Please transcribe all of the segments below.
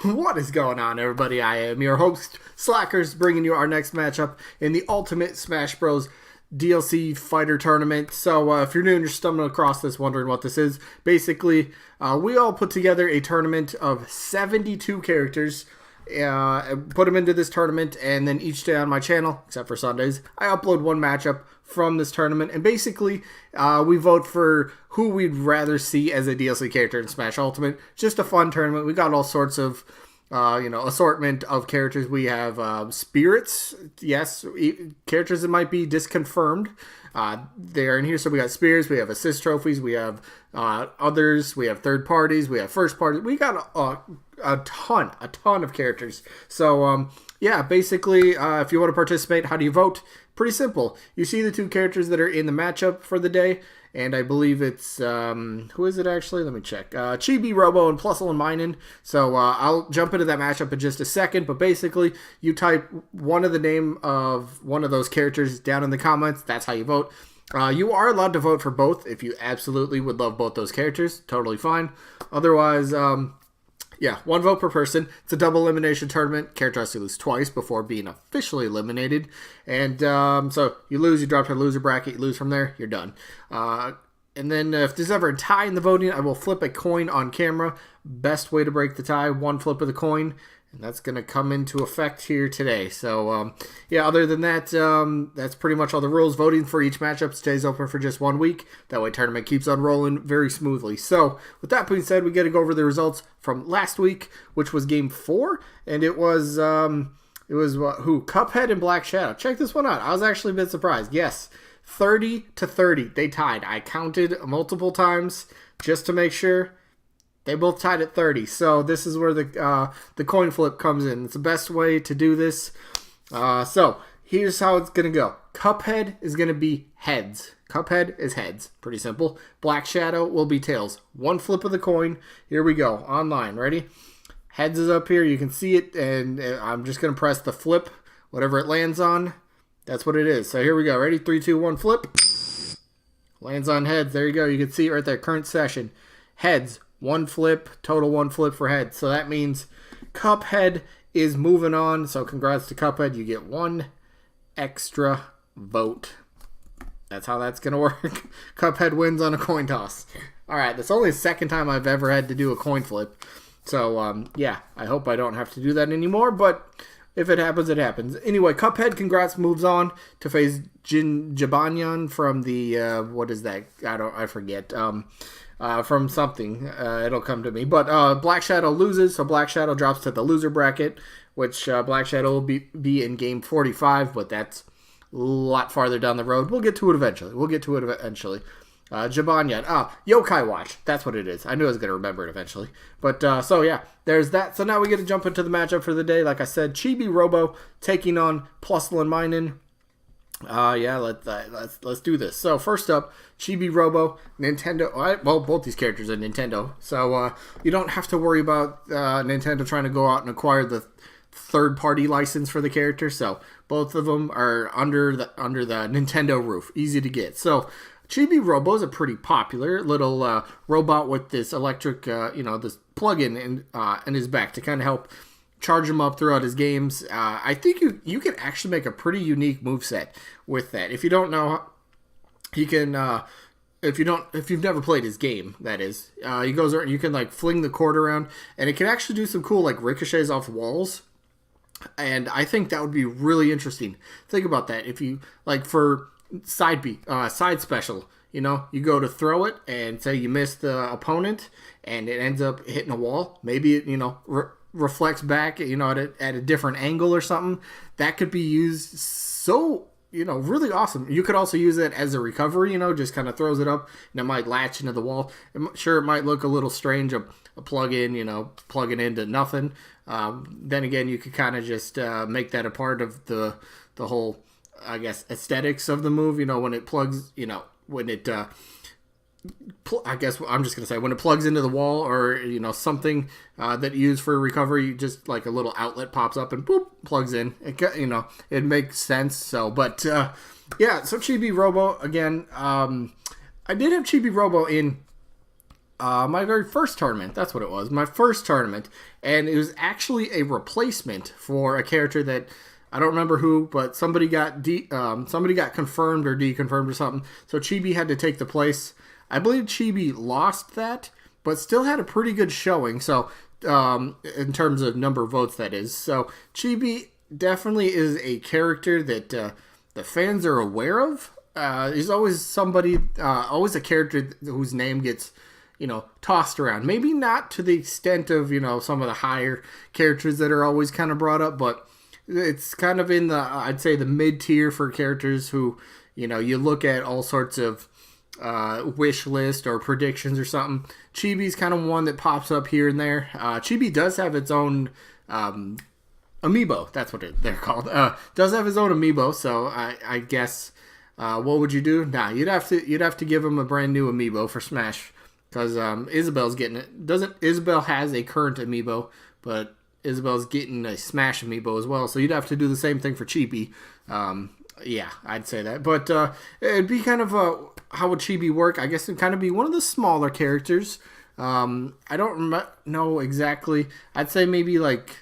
What is going on, everybody? I am your host, Slackerz, bringing you our next matchup in the Ultimate Smash Bros. DLC Fighter Tournament. So if you're new and you're stumbling across this, wondering what this is, basically, we all put together a tournament of 72 characters, put them into this tournament, and then each day on my channel, except for Sundays, I upload one matchup from this tournament, and basically, we vote for who we'd rather see as a DLC character in Smash Ultimate. Just a fun tournament. We got all sorts of assortment of characters. We have spirits, yes, characters that might be disconfirmed. They're in here. So we got spirits, we have assist trophies, we have others, we have third parties, we have first parties. We got a ton of characters. So yeah, basically, if you want to participate, how do you vote? Pretty simple. You see the two characters that are in the matchup for the day, and I believe it's, who is it actually? Let me check. Chibi Robo and Plusle Minun. So I'll jump into that matchup in just a second, but basically you type one of the name of one of those characters down in the comments. That's how you vote. You are allowed to vote for both if you absolutely would love both those characters. Totally fine. Otherwise, yeah, one vote per person. It's a double elimination tournament. Character has to lose twice before being officially eliminated. And so you lose, you drop to the loser bracket, you lose from there, you're done. And then if there's ever a tie in the voting, I will flip a coin on camera. Best way to break the tie, one flip of the coin. And that's going to come into effect here today. So, yeah, other than that, that's pretty much all the rules. Voting for each matchup stays open for just 1 week. That way tournament keeps on rolling very smoothly. So, with that being said, we got to go over the results from last week, which was Game 4. And it was Cuphead and Black Shadow. Check this one out. I was actually a bit surprised. Yes, 30-30. They tied. I counted multiple times just to make sure. They both tied at 30, so this is where the coin flip comes in. It's the best way to do this. So here's how it's going to go. Cuphead is going to be heads. Cuphead is heads. Pretty simple. Black Shadow will be tails. One flip of the coin. Here we go. Online. Ready? Heads is up here. You can see it, and I'm just going to press the flip. Whatever it lands on, that's what it is. So here we go. Ready? 3, 2, 1, flip. Lands on heads. There you go. You can see it right there. Current session. Heads. One flip, total one flip for head. So that means Cuphead is moving on. So congrats to Cuphead. You get one extra vote. That's how that's going to work. Cuphead wins on a coin toss. All right, that's only the second time I've ever had to do a coin flip. So, yeah, I hope I don't have to do that anymore. But if it happens, it happens. Anyway, Cuphead, congrats, moves on to face Jibanyan from the, what is that? I forget. From something. It'll come to me. But Black Shadow loses, so Black Shadow drops to the loser bracket, which Black Shadow will be in game 45, but that's a lot farther down the road. We'll get to it eventually. Jibanyan. Yokai Watch. That's what it is. I knew I was going to remember it eventually. But, so yeah, there's that. So now we get to jump into the matchup for the day. Like I said, Chibi Robo taking on Plusle Minun. Yeah, let's do this. So first up, Chibi Robo, Nintendo. Well, both these characters are Nintendo, so you don't have to worry about Nintendo trying to go out and acquire the third-party license for the character. So both of them are under the Nintendo roof, easy to get. So Chibi Robo is a pretty popular little robot with this electric, this plug-in in his back to kind of help charge him up throughout his games. I think you can actually make a pretty unique moveset with that. If you don't know, he can. If you've never played his game, that is, he goes around. You can like fling the cord around, and it can actually do some cool like ricochets off walls. And I think that would be really interesting. Think about that. If you like for side special, you go to throw it, and say you miss the opponent, and it ends up hitting a wall. Maybe it reflects back, at a different angle or something. That could be used so, really awesome. You could also use it as a recovery, just kind of throws it up and it might latch into the wall. Sure, it might look a little strange, a plug-in, plugging into nothing. Then again, you could kind of just make that a part of the whole, I guess, aesthetics of the move, when it plugs, when it I guess I'm just going to say when it plugs into the wall or, something that you use for recovery, just like a little outlet pops up and boop, plugs in. It makes sense. So, but yeah, so Chibi Robo, again, I did have Chibi Robo in My very first tournament. That's what it was. My first tournament, and it was actually a replacement for a character that I don't remember who, but somebody got confirmed or deconfirmed or something. So Chibi had to take the place. I believe Chibi lost that, but still had a pretty good showing. So in terms of number of votes, that is. So Chibi definitely is a character that the fans are aware of. He's always always a character whose name gets tossed around. Maybe not to the extent of, some of the higher characters that are always kind of brought up, but it's kind of in the, I'd say, the mid-tier for characters who, you look at all sorts of wish list or predictions or something. Chibi's kind of one that pops up here and there. Chibi does have its own amiibo. That's what they're called. Does have his own amiibo, so I guess what would you do? Nah, you'd have to give him a brand new amiibo for Smash. Because Isabel's getting it. Isabel has a current amiibo, but Isabel's getting a Smash amiibo as well. So you'd have to do the same thing for Chibi. Yeah, I'd say that. But it'd be kind of how would Chibi work? I guess it'd kind of be one of the smaller characters. I don't know exactly. I'd say maybe like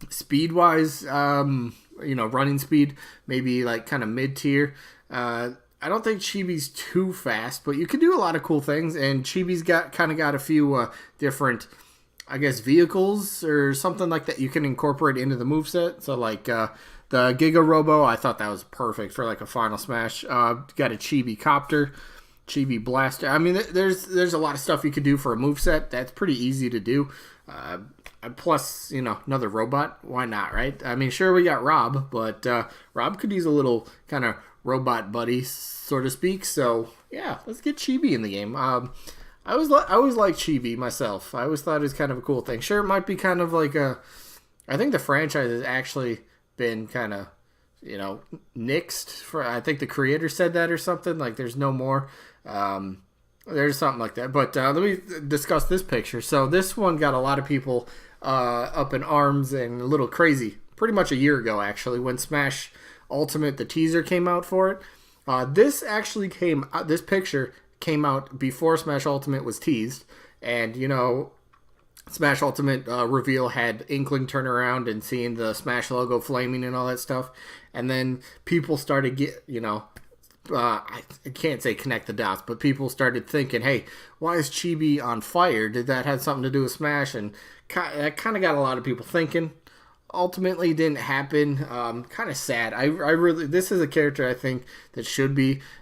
speed-wise, running speed, maybe like kind of mid-tier. I don't think Chibi's too fast, but you can do a lot of cool things, and Chibi's got a few different, I guess, vehicles or something like that you can incorporate into the moveset. So like the Giga Robo, I thought that was perfect for like a Final Smash. Got a Chibi Copter, Chibi Blaster. I mean, there's a lot of stuff you could do for a moveset. That's pretty easy to do. Plus, another robot. Why not, right? I mean, sure, we got Rob, but Rob could use a little kind of robot buddy, so to speak. So yeah, let's get Chibi in the game. I always liked Chibi myself. I always thought it was kind of a cool thing. Sure, it might be kind of like I think the franchise has actually been kind of nixed. I think the creator said that or something. Like there's no more. There's something like that. But let me discuss this picture. So this one got a lot of people up in arms and a little crazy. Pretty much a year ago, actually, when Smash Ultimate, the teaser came out for it. This picture came out before Smash Ultimate was teased, and Smash Ultimate reveal had Inkling turn around and seeing the Smash logo flaming and all that stuff, and then people started I can't say connect the dots, but people started thinking, hey, why is Chibi on fire? Did that have something to do with Smash? And that kind of got a lot of people thinking. Ultimately didn't happen. Kind of sad. I really, this is a character I think that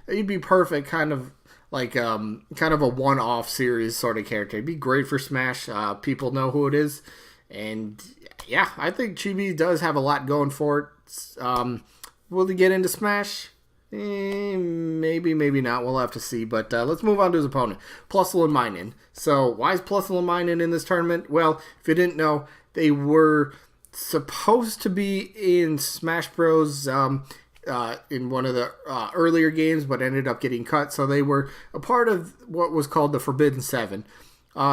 he'd be perfect, kind of like kind of a one-off series sort of character. It'd be great for Smash. People know who it is, and yeah, I think Chibi does have a lot going for it. Will he get into Smash? Maybe, maybe not. We'll have to see. But let's move on to his opponent, Plusle Minun. So why is Plusle Minun in this tournament? Well, if you didn't know, they were supposed to be in Smash Bros. In one of the earlier games, but ended up getting cut. So they were a part of what was called the Forbidden Seven.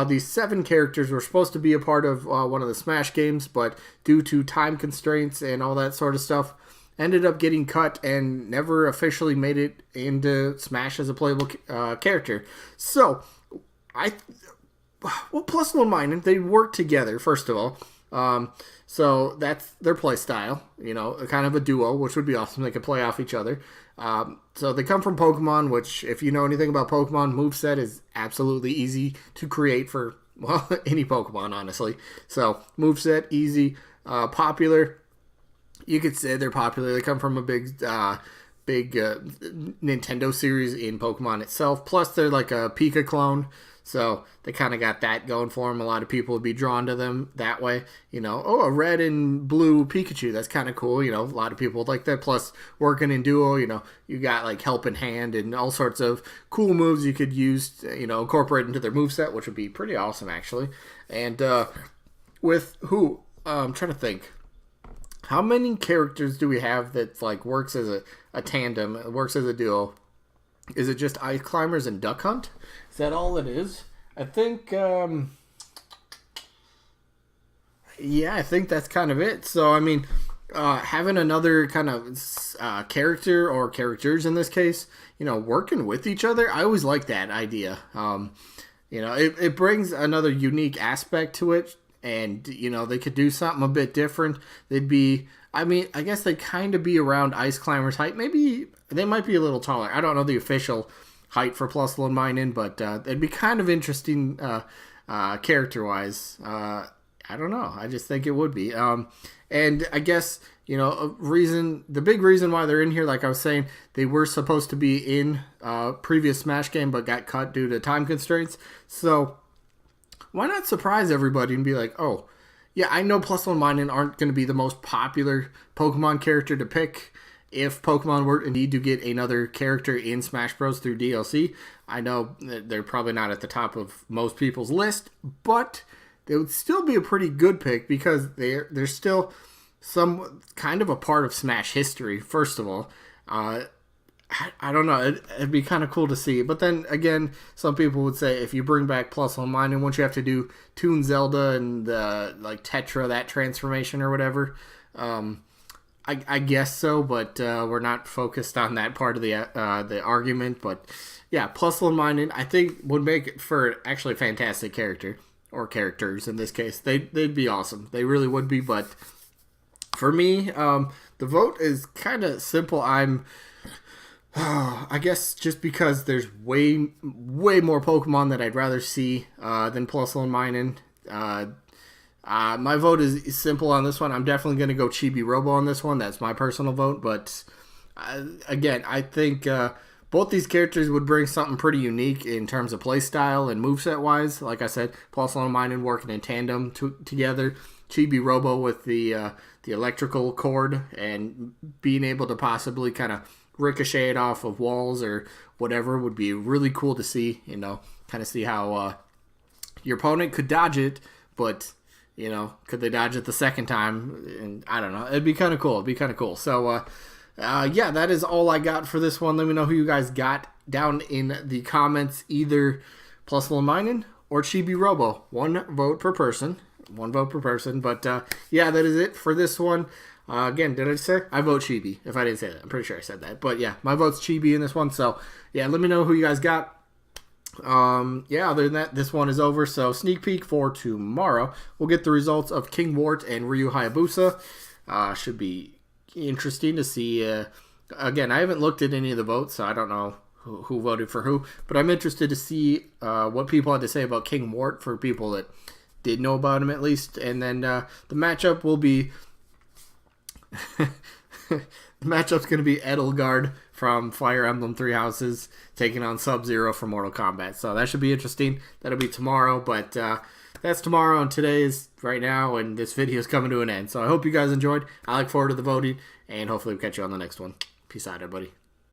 These 7 characters were supposed to be a part of one of the Smash games, but due to time constraints and all that sort of stuff, ended up getting cut and never officially made it into Smash as a playable character. So, Plusle Minun, they work together, first of all. So that's their play style, kind of a duo, which would be awesome. They could play off each other. So they come from Pokemon, which, if you know anything about Pokemon, moveset is absolutely easy to create for, well, any Pokemon, honestly. So moveset, easy, popular. You could say they're popular. They come from a big Nintendo series in Pokemon itself. Plus, they're like a pikaclone. So they kind of got that going for them. A lot of people would be drawn to them that way. A red and blue Pikachu. That's kind of cool. A lot of people would like that. Plus, working in duo, you got like Helping Hand and all sorts of cool moves you could use, incorporate into their moveset, which would be pretty awesome, actually. And with who? I'm trying to think. How many characters do we have that like works as a tandem, works as a duo? Is it just Ice Climbers and Duck Hunt? Is that all it is? I think, I think that's kind of it. So, I mean, having another kind of character or characters in this case, working with each other, I always like that idea. it brings another unique aspect to it. And, they could do something a bit different. They'd be, I mean, I guess they'd kind of be around Ice Climber's height. Maybe they might be a little taller. I don't know the official height for Plusle Minun, but it'd be kind of interesting character-wise. I don't know. I just think it would be. And I guess, the big reason why they're in here, like I was saying, they were supposed to be in previous Smash game, but got cut due to time constraints. So why not surprise everybody and be like, oh, yeah, I know Plusle Minun aren't going to be the most popular Pokemon character to pick if Pokemon were indeed to get another character in Smash Bros. Through DLC. I know they're probably not at the top of most people's list, but they would still be a pretty good pick because they're still some kind of a part of Smash history, first of all. I don't know. It'd be kind of cool to see. But then, again, some people would say if you bring back Plusle Minun, won't you have to do Toon Zelda and Tetra, that transformation or whatever? I guess so, but we're not focused on that part of the argument. But, yeah, Plusle Minun, I think, would make it for actually a fantastic character. Or characters, in this case. They'd be awesome. They really would be, but for me, the vote is kind of simple. I guess just because there's way more Pokemon that I'd rather see than Plusle Minun. My vote is simple on this one. I'm definitely going to go Chibi Robo on this one. That's my personal vote. But again, I think both these characters would bring something pretty unique in terms of playstyle and moveset wise. Like I said, Plusle Minun working in tandem together. Chibi Robo with the electrical cord and being able to possibly kind of ricochet it off of walls or whatever would be really cool to see, kind of see how your opponent could dodge it, but, could they dodge it the second time? And I don't know. It'd be kind of cool. So, yeah, that is all I got for this one. Let me know who you guys got down in the comments, either Plusle Minun or Chibi Robo. One vote per person. But, yeah, that is it for this one. Again, did I say? I vote Chibi, if I didn't say that. I'm pretty sure I said that. But, yeah, my vote's Chibi in this one. So, yeah, let me know who you guys got. Yeah, other than that, this one is over. So, sneak peek for tomorrow. We'll get the results of King Wart and Ryu Hayabusa. Should be interesting to see. Again, I haven't looked at any of the votes, so I don't know who voted for who. But I'm interested to see what people had to say about King Wart for people that did know about him at least. And then the matchup will be... the matchup's going to be Edelgard from Fire Emblem Three Houses taking on Sub-Zero from Mortal Kombat. So that should be interesting. That'll be tomorrow, but that's tomorrow, and today is right now, and this video is coming to an end. So I hope you guys enjoyed. I look forward to the voting, and hopefully we'll catch you on the next one. Peace out, everybody.